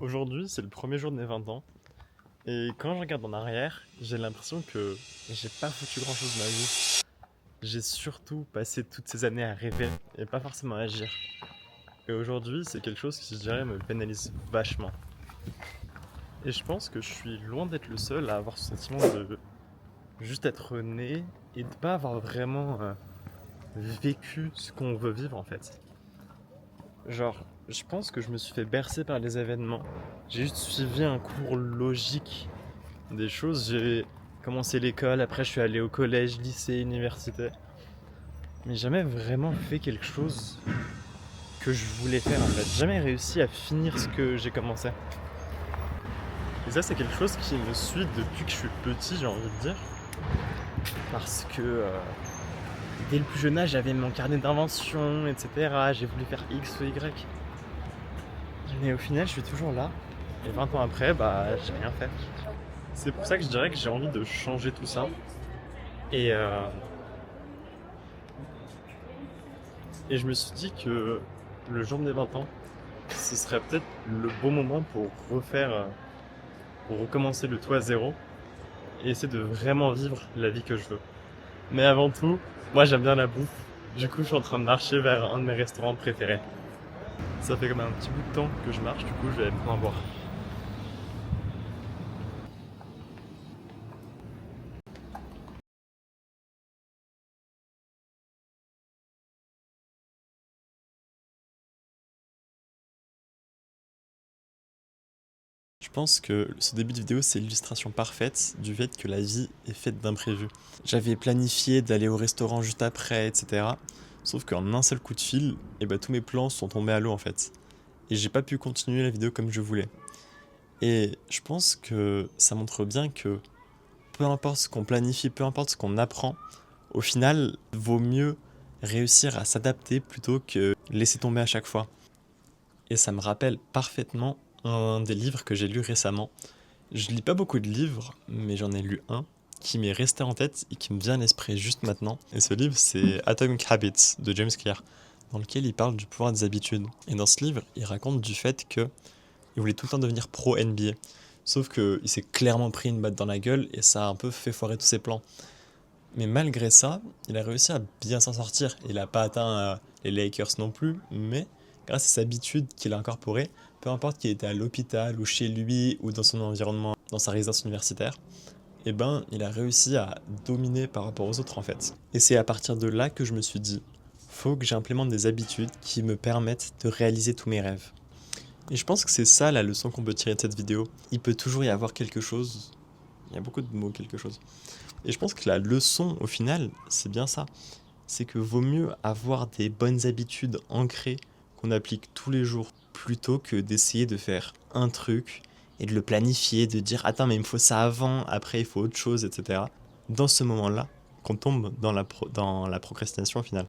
Aujourd'hui, c'est le premier jour de mes 20 ans. Et quand je regarde en arrière, j'ai l'impression que j'ai pas foutu grand chose de ma vie. J'ai surtout passé toutes ces années à rêver et pas forcément à agir. Et aujourd'hui, c'est quelque chose qui, je dirais, me pénalise vachement. Et je pense que je suis loin d'être le seul à avoir ce sentiment de juste être né et de pas avoir vraiment vécu ce qu'on veut vivre en fait. Genre, je pense que je me suis fait bercer par les événements. J'ai juste suivi un cours logique des choses. J'ai commencé l'école, après je suis allé au collège, lycée, université. Mais jamais vraiment fait quelque chose que je voulais faire en fait. Jamais réussi à finir ce que j'ai commencé. Et ça, c'est quelque chose qui me suit depuis que je suis petit, j'ai envie de dire. Parce que dès le plus jeune âge, j'avais mon carnet d'invention, etc. J'ai voulu faire X ou Y. Mais au final, je suis toujours là. Et 20 ans après, bah, j'ai rien fait. C'est pour ça que je dirais que j'ai envie de changer tout ça. Et, euh, et je me suis dit que le jour de mes 20 ans, ce serait peut-être le bon moment pour recommencer le tout à zéro et essayer de vraiment vivre la vie que je veux. Mais avant tout, moi j'aime bien la bouffe. Du coup, je suis en train de marcher vers un de mes restaurants préférés. Ça fait comme un petit bout de temps que je marche, du coup, je vais prendre un boire. Je pense que ce début de vidéo, c'est l'illustration parfaite du fait que la vie est faite d'imprévus. J'avais planifié d'aller au restaurant juste après, etc. Sauf qu'en un seul coup de fil, tous mes plans sont tombés à l'eau en fait. Et j'ai pas pu continuer la vidéo comme je voulais. Et je pense que ça montre bien que peu importe ce qu'on planifie, peu importe ce qu'on apprend, au final, vaut mieux réussir à s'adapter plutôt que laisser tomber à chaque fois. Et ça me rappelle parfaitement un des livres que j'ai lu récemment. Je lis pas beaucoup de livres, mais j'en ai lu un qui m'est resté en tête et qui me vient à l'esprit juste maintenant. Et ce livre, c'est Atomic Habits de James Clear, dans lequel il parle du pouvoir des habitudes. Et dans ce livre, il raconte du fait que il voulait tout le temps devenir pro NBA. Sauf qu'il s'est clairement pris une batte dans la gueule et ça a un peu fait foirer tous ses plans. Mais malgré ça, il a réussi à bien s'en sortir. Il n'a pas atteint les Lakers non plus, mais grâce à ses habitudes qu'il a incorporées, peu importe qu'il était à l'hôpital ou chez lui ou dans son environnement, dans sa résidence universitaire, il a réussi à dominer par rapport aux autres en fait. Et c'est à partir de là que je me suis dit, faut que j'implémente des habitudes qui me permettent de réaliser tous mes rêves. Et je pense que c'est ça la leçon qu'on peut tirer de cette vidéo. Il peut toujours y avoir quelque chose. Il y a beaucoup de mots quelque chose. Et je pense que la leçon au final, c'est bien ça. C'est que vaut mieux avoir des bonnes habitudes ancrées qu'on applique tous les jours plutôt que d'essayer de faire un truc et de le planifier, de dire attends mais il me faut ça avant, après il faut autre chose, etc. Dans ce moment-là, qu'on tombe dans la procrastination au final.